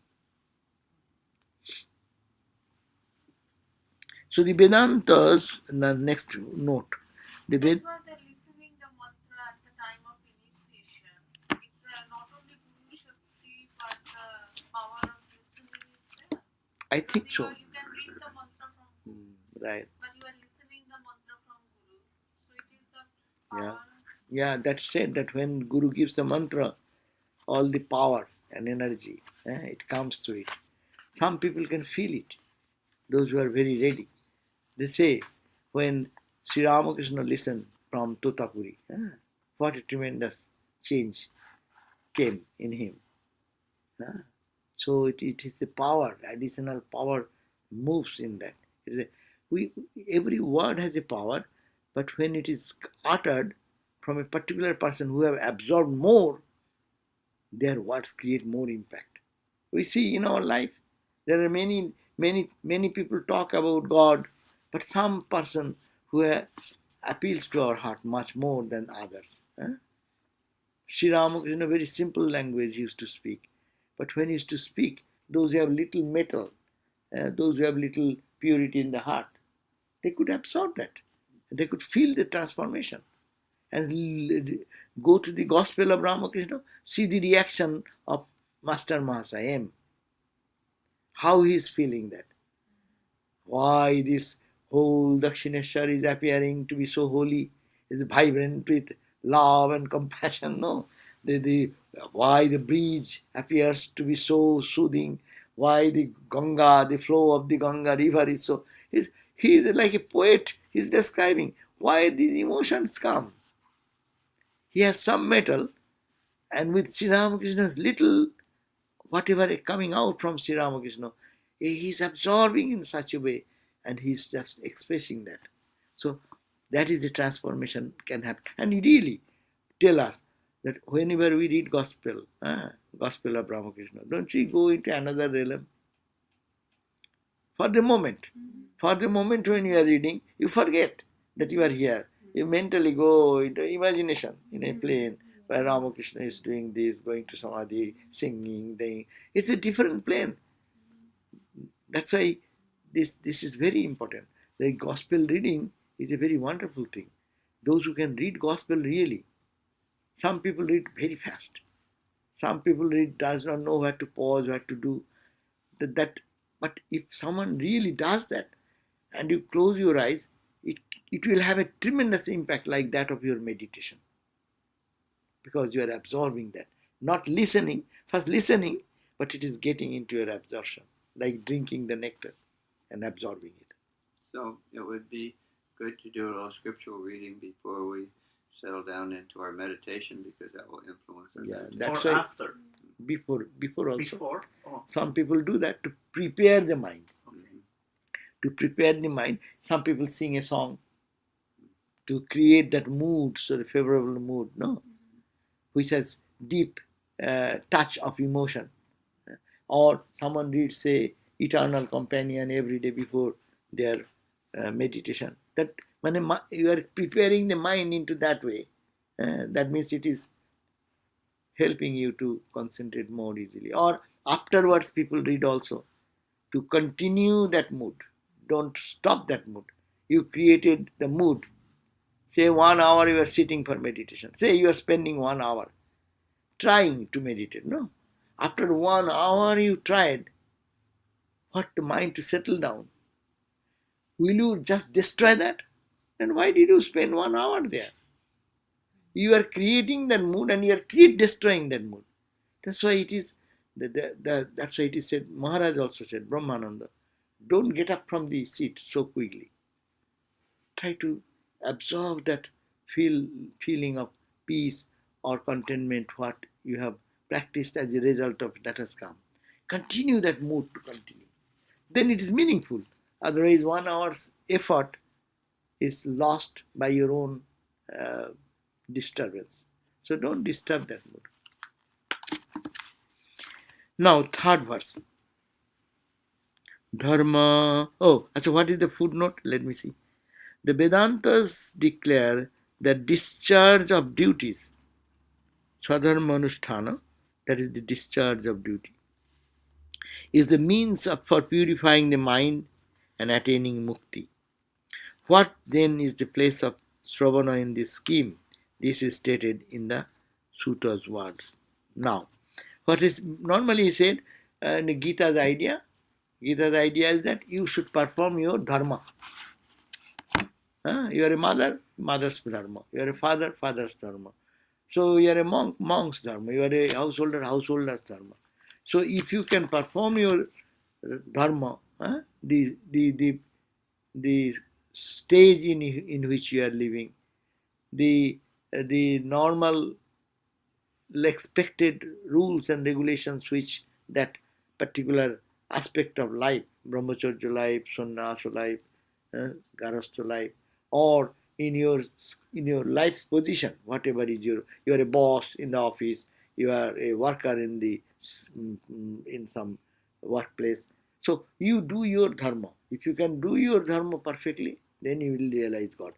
S1: So the Vedantas, the next note, the
S7: That's why they're listening the mantra at the time of initiation. It's not only Guru Shakti, but the power of listening is there.
S1: I think so.
S7: You can read the mantra from Guru,
S1: Right.
S7: but you are listening the mantra from Guru. So it is the power.
S1: Yeah, that's said that when Guru gives the mantra, all the power and energy, it comes to it. Some people can feel it, those who are very ready. They say, when Sri Ramakrishna listened from Totapuri, what a tremendous change came in him. So it is the power, additional power moves in that. Every word has a power, but when it is uttered from a particular person who have absorbed more, their words create more impact. We see in our life, there are many people talk about God, but some person who appeals to our heart much more than others. Sri Ramakrishna, very simple language he used to speak. But when he used to speak, those who have little metal, those who have little purity in the heart, they could absorb that. They could feel the transformation. And go to the Gospel of Ramakrishna, see the reaction of Master Mahasaya M. How he is feeling that. Why this whole Dakshineshwar is appearing to be so holy, is vibrant with love and compassion, no? Why the breeze appears to be so soothing, why the Ganga, the flow of the Ganga river is so... He is like a poet, he is describing why these emotions come. He has some metal, and with Sri Ramakrishna's little, whatever coming out from Sri Ramakrishna, he is absorbing in such a way, and he is just expressing that. So that is the transformation can happen. And he really tell us that whenever we read Gospel of Ramakrishna, don't we go into another realm? For the moment when you are reading, you forget that you are here. You mentally go into imagination in a plane where Ramakrishna is doing this, going to Samadhi, singing. It's a different plane. That's why this is very important. The gospel reading is a very wonderful thing. Those who can read gospel really. Some people read very fast. Some people read does not know where to pause, what to do. But if someone really does that, and you close your eyes, it will have a tremendous impact like that of your meditation, because you are absorbing that, not listening. First listening, but it is getting into your absorption, like drinking the nectar and absorbing it.
S3: So it would be good to do a little scriptural reading before we settle down into our meditation, because that will influence our meditation.
S1: That's
S2: or
S1: why
S2: after?
S1: before also.
S2: Before? Oh.
S1: Some people do that to prepare the mind. To prepare the mind, some people sing a song to create that mood, so the favorable mood, no, which has deep touch of emotion. Or someone reads, say, Eternal Companion every day before their meditation. That you are preparing the mind into that way. That means it is helping you to concentrate more easily. Or afterwards, people read also to continue that mood. Don't stop that mood. You created the mood. Say 1 hour you are sitting for meditation. Say you are spending 1 hour trying to meditate. No. After 1 hour you tried, what the mind to settle down. Will you just destroy that? Then why did you spend 1 hour there? You are creating that mood and you are destroying that mood. That's why it is. That's why it is said. Maharaj also said, Brahmananda, don't get up from the seat so quickly. Try to absorb that feeling of peace or contentment, what you have practiced as a result of that has come. Continue that mood to continue. Then it is meaningful. Otherwise, 1 hour's effort is lost by your own disturbance. So don't disturb that mood. Now, third verse. Dharma. Oh, so what is the footnote? Let me see. The Vedantas declare that discharge of duties, Swadharma Anusthana, that is the discharge of duty, is the means for purifying the mind and attaining mukti. What then is the place of Sravana in this scheme? This is stated in the Suta's words. Now, what is normally said in the Gita's idea? Gita's idea is that you should perform your dharma. You are a mother, mother's dharma. You are a father, father's dharma. So you are a monk, monk's dharma. You are a householder, householder's dharma. So if you can perform your dharma, the stage in which you are living, the normal expected rules and regulations which that particular aspect of life, brahmacharya life, sannyasa life, garastha life, or in your life's position, whatever is you are a boss in the office, you are a worker in some workplace. So you do your dharma. If you can do your dharma perfectly, then you will realize God.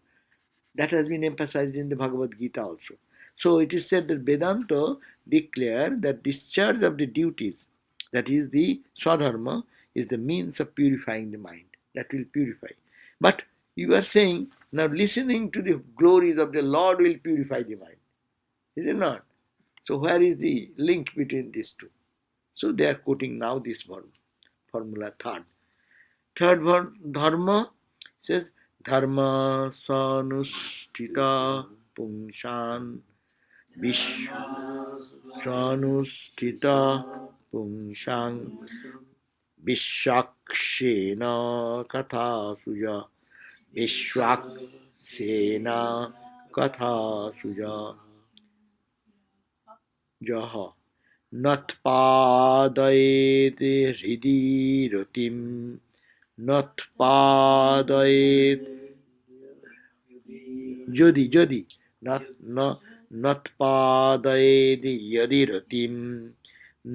S1: That has been emphasized in the Bhagavad Gita also. So it is said that Vedanta declare that discharge of the duties, that is the Swadharma, is the means of purifying the mind. That will purify. But you are saying, now listening to the glories of the Lord will purify the mind. Is it not? So where is the link between these two? So they are quoting now this formula third. Third one, dharma, says dharma sanusthita pungshan sanusthita pungshan vishakshena katha suja vishwaksena katha suja jaha natpadayet hridhi ratim natpadayet যদি natpadayet yadiratim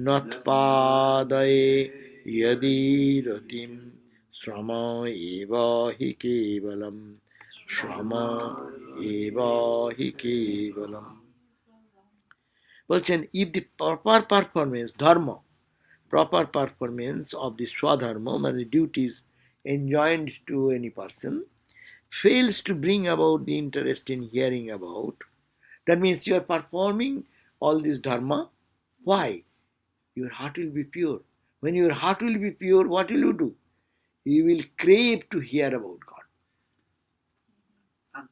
S1: natpadaye yadiratim srama eva hi kevalam. Well, if the proper performance, dharma, proper performance of the swadharma, and the duties enjoined to any person, fails to bring about the interest in hearing about. That means you are performing all this dharma. Why? Your heart will be pure. When your heart will be pure, what will you do? You will crave to hear about God.
S2: And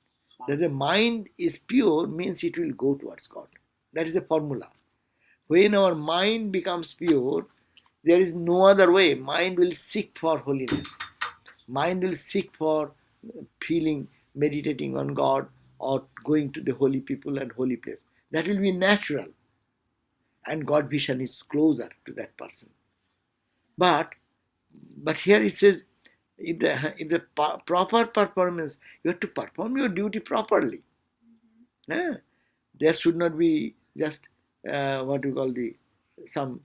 S1: That the mind is pure means it will go towards God. That is the formula. When our mind becomes pure, there is no other way. Mind will seek for holiness. Mind will seek for feeling, meditating on God or going to the holy people and holy place. That will be natural. And God vision is closer to that person. But here it says, if the proper performance, you have to perform your duty properly. There should not be just what we call some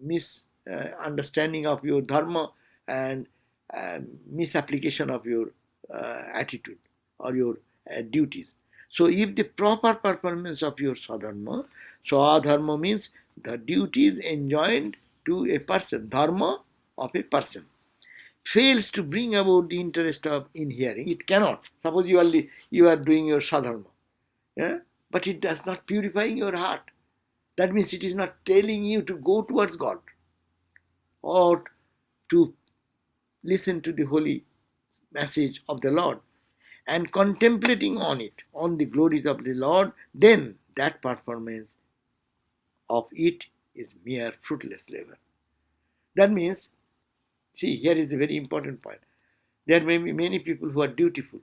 S1: misunderstanding of your dharma and misapplication of your attitude or your duties. So if the proper performance of your swadharma means the duties enjoined to a person, dharma of a person, fails to bring about the interest of in hearing, it cannot. Suppose you are doing your sadharma, but it does not purifying your heart. That means it is not telling you to go towards God or to listen to the holy message of the Lord and contemplating on it, on the glories of the Lord, then that performance of it is mere fruitless labor. That means, see, here is the very important point. There may be many people who are dutiful.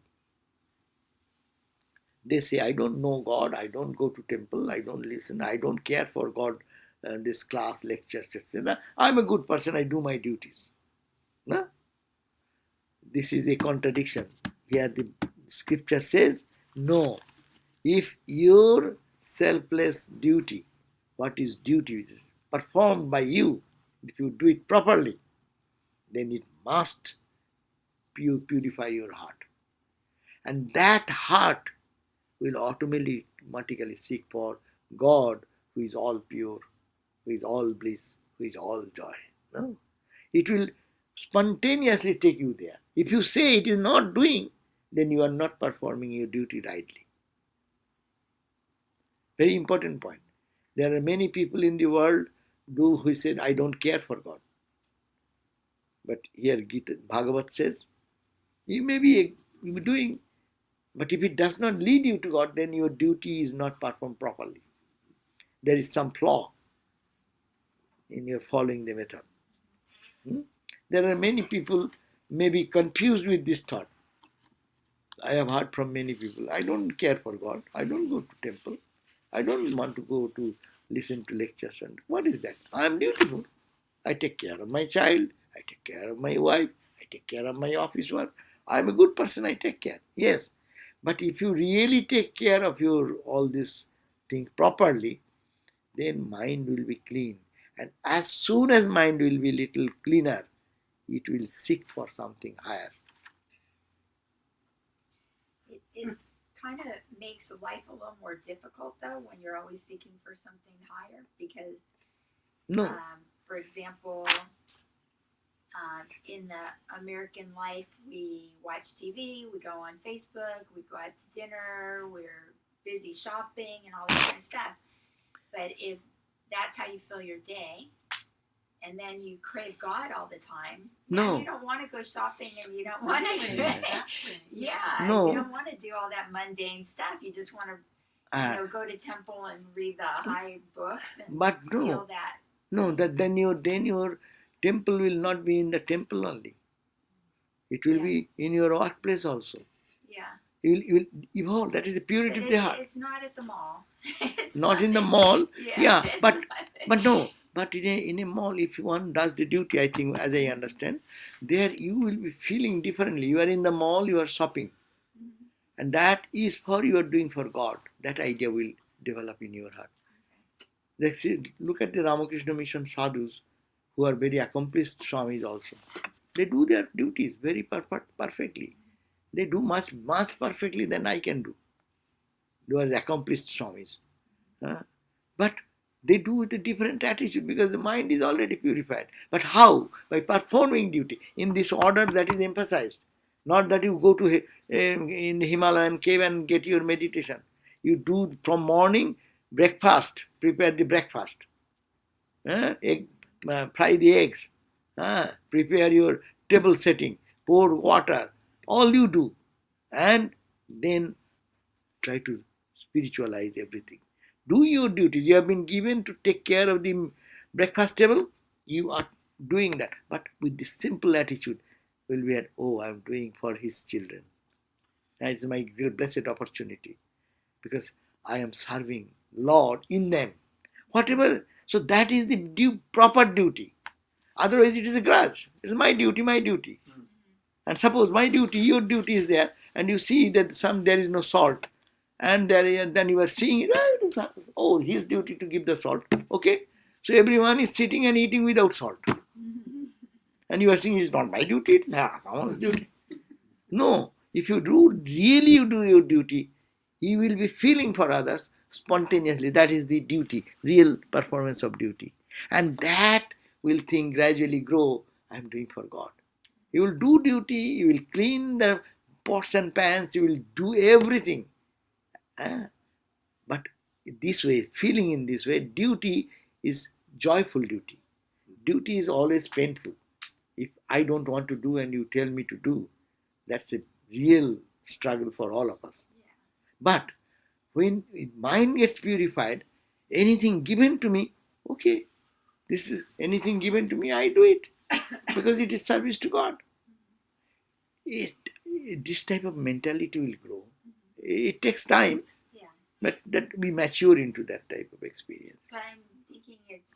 S1: They say, I don't know God, I don't go to temple, I don't listen, I don't care for God, this class, lectures, etc. I'm a good person, I do my duties. No? This is a contradiction. Here the scripture says, no, if your selfless duty, what is duty, performed by you, if you do it properly, then it must purify your heart. And that heart will automatically seek for God, who is all pure, who is all bliss, who is all joy. No? It will spontaneously take you there. If you say it is not doing, then you are not performing your duty rightly. Very important point. There are many people in the world who said, I don't care for God. But here Bhagavat says, you may be doing, but if it does not lead you to God, then your duty is not performed properly. There is some flaw in your following the method. There are many people may be confused with this thought. I have heard from many people, I don't care for God, I don't go to temple, I don't want to go to listen to lectures. And what is that? I am dutiful. I take care of my child, I take care of my wife, I take care of my office work. I am a good person, I take care. Yes. But if you really take care of your all these things properly, then mind will be clean. And as soon as mind will be little cleaner, it will seek for something higher.
S4: It kind of makes life a little more difficult though when you're always seeking for something higher because,
S1: No.
S4: For example, in the American life, we watch TV, we go on Facebook, we go out to dinner, we're busy shopping and all that kind of stuff. But if that's how you fill your day, and then you crave God all the time,
S1: no,
S4: you don't want to go shopping and you don't want to, you don't want to do all that mundane stuff. You just want to, go to temple and read the high books and feel that. No, then your temple will not be in the temple only. It will be in your workplace also. Yeah. You will evolve. That is the purity of the heart. It's not at the mall. Not in the mall. But no. But in a mall, if one does the duty, I think, as I understand, there you will be feeling differently. You are in the mall, you are shopping. Mm-hmm. And that is for you are doing for God. That idea will develop in your heart. Look at the Ramakrishna Mission sadhus, who are very accomplished swamis also. They do their duties very perfectly. They do much perfectly than I can do. They are accomplished swamis. But
S1: They do with a different attitude because the mind is already purified. But how? By performing duty in this order that is emphasized. Not that you go to in the Himalayan cave and get your meditation. You do from morning breakfast, prepare the breakfast, fry the eggs, prepare your table setting, pour water, all you do, and then try to spiritualize everything. Do your duties. You have been given to take care of the breakfast table. You are doing that, but with the simple attitude, will be at, oh, I am doing for his children. That is my blessed opportunity because I am serving Lord in them. Whatever. So that is the proper duty. Otherwise, it is a grudge. It is my duty, my duty. And suppose my duty, your duty is there, and you see that there is no salt, and then you are seeing it. Oh, his duty to give the salt. Okay, so everyone is sitting and eating without salt, and you are saying it's not my duty. It's someone's duty. No, if you really do your duty, you will be feeling for others spontaneously. That is the duty, real performance of duty, and that will think gradually grow. I am doing for God. You will do duty, you will clean the pots and pans, you will do everything. But this way, feeling in this way, duty is joyful duty. Duty is always painful. If I don't want to do and you tell me to do, that's a real struggle for all of us.
S4: Yeah.
S1: But when mind gets purified, anything given to me, okay, this is anything given to me, I do it because it is service to God. This type of mentality will grow. It takes time,
S4: Yeah.
S1: but that we mature into that type of experience.
S4: But I'm thinking it's.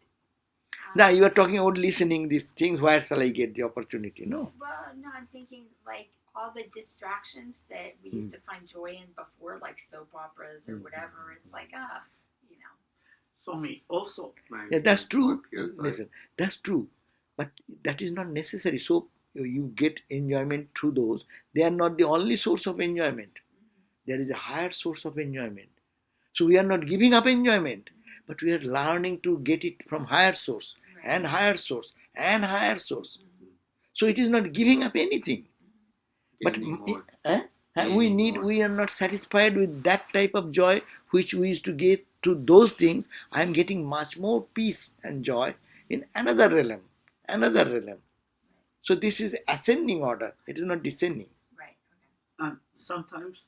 S1: Now you are talking about listening these things. Where shall I get the opportunity? No.
S4: Well, no, I'm thinking like all the distractions that we used to find joy in before, like soap operas or whatever. It's like you know.
S2: So me also.
S1: Yeah, that's true. Listen, that's true, but that is not necessary. So you get enjoyment through those. They are not the only source of enjoyment. There is a higher source of enjoyment. So we are not giving up enjoyment, but we are learning to get it from higher source and higher source and higher source. So it is not giving up anything. But we are not satisfied with that type of joy which we used to get to those things. I am getting much more peace and joy in another realm. So this is ascending order. It is not descending.
S4: Right.
S2: And sometimes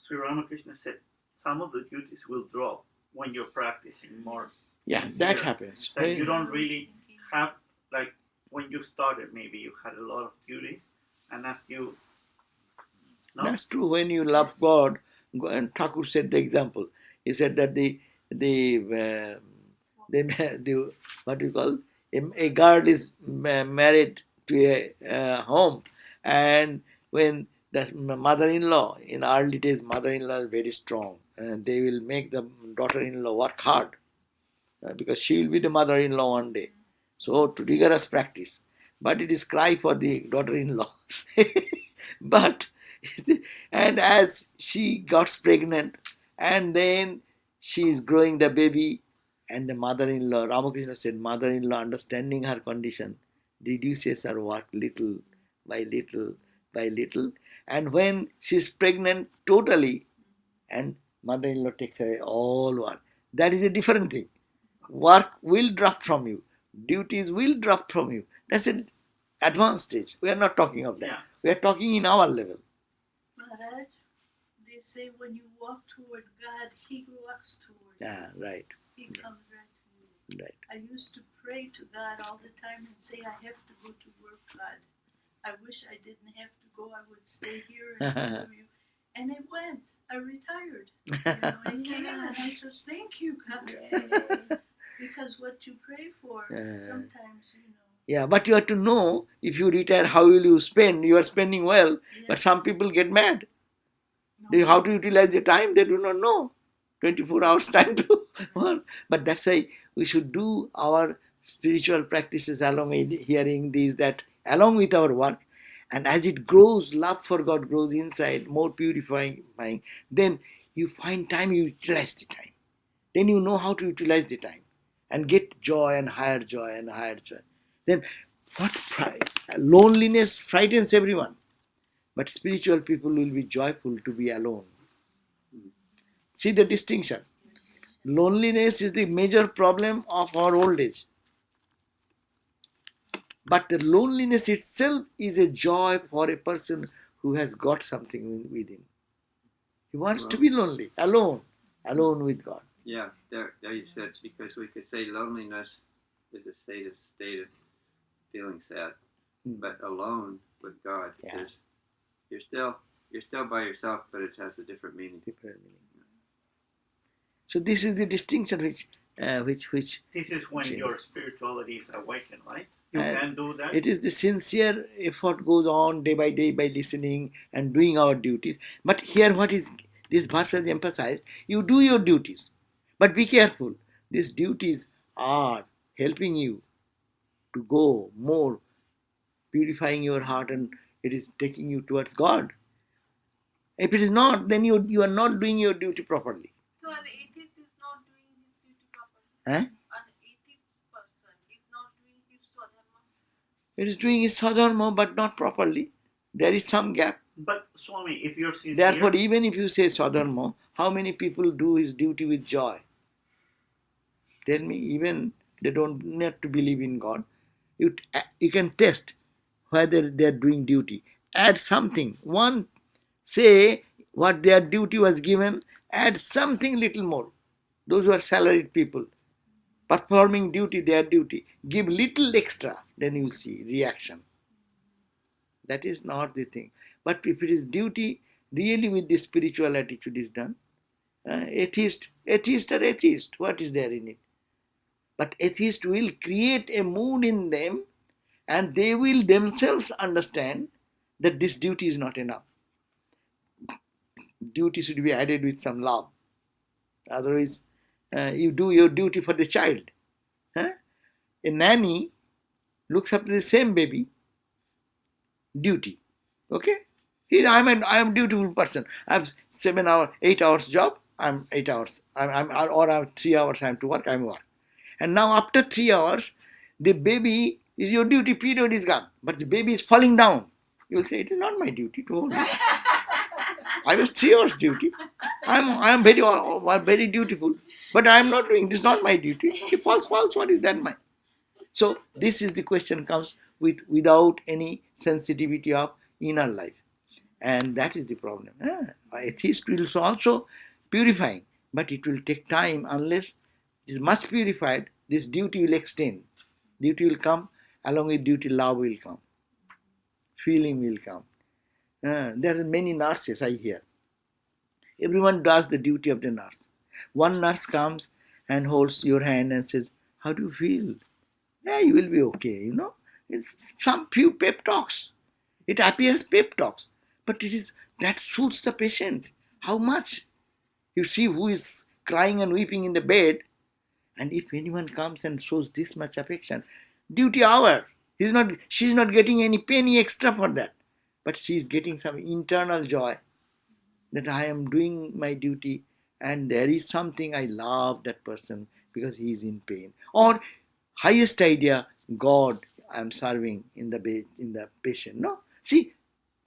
S2: Sri Ramakrishna said some of the duties will drop when you're practicing more.
S1: Yeah, that happens.
S2: That you don't really have, like when you started, maybe you had a lot of duties, and as you. No?
S1: That's true. When you love God, and Thakur said the example. He said that the what do you call, a girl is married to a home, and when the mother-in-law, in early days, mother-in-law is very strong, and they will make the daughter-in-law work hard because she will be the mother-in-law one day. So to rigorous practice, but it is cry for the daughter-in-law. But and as she got pregnant, and then she is growing the baby, and the mother-in-law, Ramakrishna said, mother-in-law, understanding her condition, reduces her work little by little by little, and when she is pregnant totally, and mother-in-law takes away all work. That is a different thing. Work will drop from you. Duties will drop from you. That's an advanced stage. We are not talking of that.
S2: Yeah.
S1: We are talking in our level.
S8: Maharaj, they say when you walk toward God, He walks toward you.
S1: Yeah, right.
S8: He comes right to you.
S1: Right.
S8: I used to pray to God all the time and say, I have to go to work, God. I wish I didn't have to go. I would stay here and do you. And I went. I retired. I came and I says, thank you, God. Because what you pray for, sometimes,
S1: Yeah, but you have to know, if you retire, how will you spend? You are spending well,
S8: Yes.
S1: but some people get mad.
S8: No.
S1: How to utilize the time, they do not know. 24 hours time to work. But that's why we should do our spiritual practices along with hearing these, that along with our work. And as it grows, love for God grows inside, more purifying, then you find time, you utilize the time. Then you know how to utilize the time. and get joy and higher joy and higher joy. Then what loneliness frightens everyone. But spiritual people will be joyful to be alone. See the distinction. Loneliness is the major problem of our old age. But the loneliness itself is a joy for a person who has got something within. He wants to be lonely, alone with God.
S3: Yeah, there you said, because we could say loneliness is a state of feeling sad, but alone with God is you're still by yourself, but it has a different meaning.
S1: So this is the distinction which.
S2: This is when your spirituality is awakened, right? You can do that.
S1: It is the sincere effort goes on day by listening and doing our duties. But here, what is this verse has emphasized? You do your duties, but be careful. These duties are helping you to go more, purifying your heart, and it is taking you towards God. If it is not, then you are not doing your duty properly.
S7: So an atheist is not doing his duty properly.
S1: An
S7: atheist person is not doing his swadharma.
S1: It is doing his swadharma, but not properly. There is some gap.
S2: But Swami, if you're sincere...
S1: Therefore, even if you say swadharma, how many people do his duty with joy? Tell me, even they don't need to believe in God. You can test whether they are doing duty. Add something. One, say what their duty was given, add something little more. Those who are salaried people, performing duty, their duty, give little extra, then you will see reaction. That is not the thing. But if it is duty, really with the spiritual attitude is done. Atheist are atheist. What is there in it? But atheist will create a mood in them, and they will themselves understand that this duty is not enough. Duty should be added with some love. Otherwise, you do your duty for the child. A nanny looks after the same baby. Duty. Okay? I am a dutiful person. I have 8 hours job. I'm 8 hours. Or I have 3 hours I have to work. I'm work. And now after 3 hours, the baby, your duty period is gone. But the baby is falling down. You will say, it is not my duty to hold it. I was 3 hours duty. I am very dutiful. But I am not doing, this is not my duty. He falls, what is that mine? So this is the question comes without any sensitivity of inner life. And that is the problem. Atheist will also purifying, but it will take time. Unless it is much purified, this duty will extend. Duty will come, along with duty love will come. Feeling will come. There are many nurses, I hear. Everyone does the duty of the nurse. One nurse comes and holds your hand and says, how do you feel? Yeah, you will be okay, It's some few pep talks. It appears pep talks. But it is that suits the patient. How much? You see who is crying and weeping in the bed, and if anyone comes and shows this much affection, duty hour. She's not getting any penny extra for that. But she is getting some internal joy that I am doing my duty, and there is something I love that person because he is in pain. Or highest idea, God I am serving in the patient. No, see,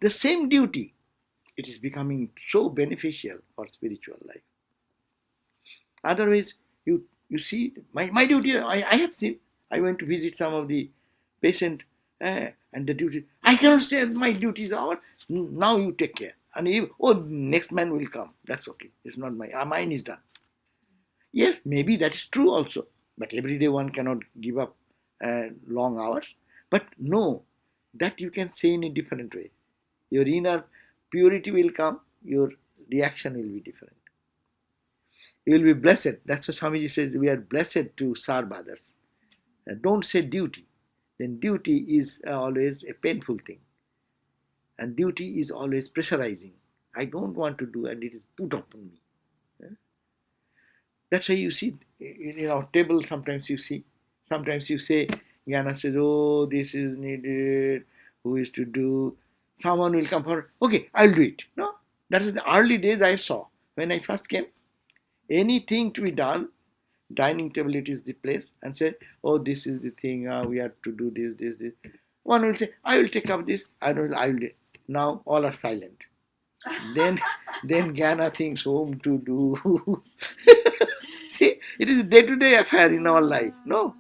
S1: the same duty, it is becoming so beneficial for spiritual life. Otherwise, you see, my duty, I have seen, I went to visit some of the patient, and the duty, I cannot stay, my duty is over, now you take care. And next man will come, that's okay, it's not mine is done. Yes, maybe that is true also, but every day one cannot give up long hours. But no, that you can say in a different way. Your inner purity will come, your reaction will be different. You will be blessed. That's what Swamiji says, we are blessed to serve others. Don't say duty. Then duty is always a painful thing. And duty is always pressurizing. I don't want to do, and it is put upon me. That's why you see in our table sometimes you say, Jnana says, oh, this is needed, who is to do? Someone will come forward, okay, I'll do it. No, that is the early days I saw. When I first came, anything to be done, dining table, it is the place, and say, oh, this is the thing, we have to do this. One will say, I will take up this, I will. Now all are silent. Then Jnana thinks whom to do. See, it is a day-to-day affair in our life. No,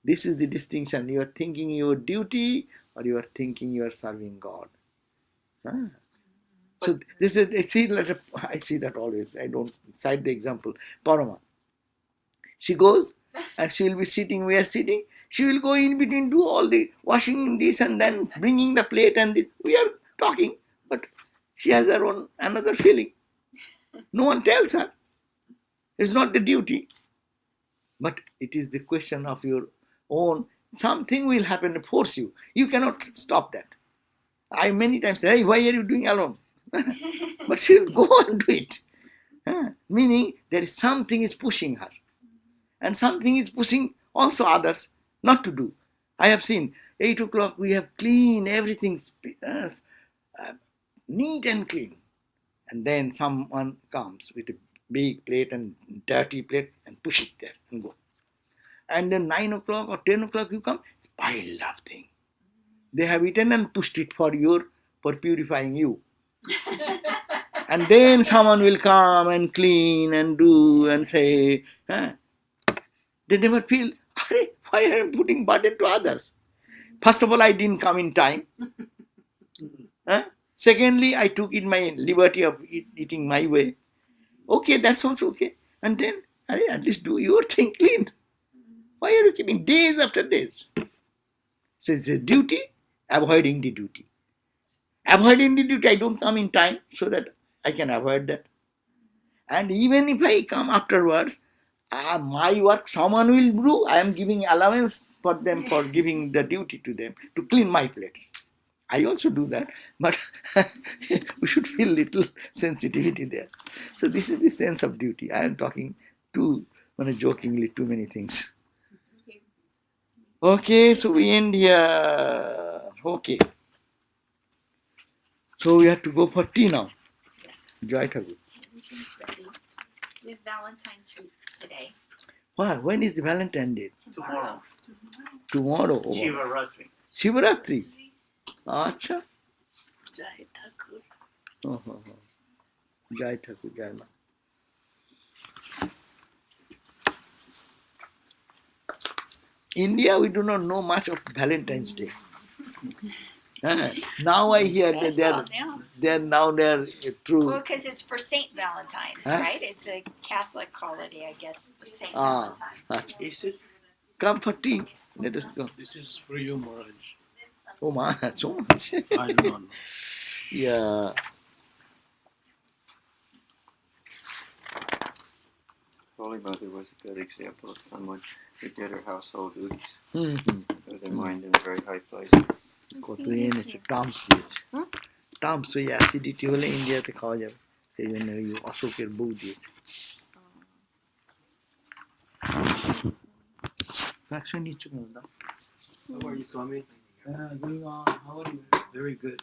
S1: this is the distinction. You are thinking your duty, or you are thinking you are serving God. So this is, I see that always. I don't cite the example. Parama. She goes and she will be sitting, we are sitting. She will go in between, do all the washing this and then bringing the plate and this. We are talking, but she has her own another feeling. No one tells her. It's not the duty. But it is the question of your own. Something will happen to force you. You cannot stop that. I many times say, hey, why are you doing alone? But she will go and do it. Meaning there is something is pushing her. And something is pushing also others not to do. I have seen 8 o'clock we have clean, everything neat and clean. And then someone comes with a big plate and dirty plate and push it there and go. And then 9 o'clock or 10 o'clock you come, it's pile of thing. They have eaten and pushed it for purifying you. And then someone will come and clean and do and say, they never feel, why am I putting burden to others? First of all, I didn't come in time. Secondly, I took in my liberty of eating my way. Okay, that's also okay. And then, at least do your thing clean. Why are you keeping days after days? So it's a duty, avoiding the duty. Avoiding the duty, I don't come in time so that I can avoid that. And even if I come afterwards, my work someone will do. I am giving allowance for them for giving the duty to them to clean my plates. I also do that, but we should feel little sensitivity there. So this is the sense of duty. I am talking jokingly too many things. Okay, so we end here. Okay. So we have to go for tea now. Joy Thakur.
S4: Everything's ready. We have Valentine treats today.
S1: Wow, when is the Valentine Day?
S2: Tomorrow.
S1: Tomorrow. Oh.
S2: Shivaratri.
S1: Shivaratri. Acha.
S8: Jai Thakur.
S1: Oh. Jai Thakur, Jai Ma. India, we do not know much of Valentine's Day. Now I hear that they're through.
S4: Well, because it's for Saint Valentine's, right? It's a Catholic holiday, I guess, for Saint Valentine.
S1: Is it? Come for tea. Let us go.
S9: This is for you, Maharaj.
S1: Oh my, so much.
S9: I don't know.
S1: Yeah.
S3: Holy Mother was a good example of someone who did her household duties with her mind in a very high place.
S1: Terms ওই acidity হলে ইন্ডিয়াতে খাওয়া যাবে, সেই জন্য ওই অশোকের বউ দিয়েছে। ভ্যাকসিন নিচ্ছ কেন?
S6: How are you, Swami?
S1: How are you?
S6: Very good.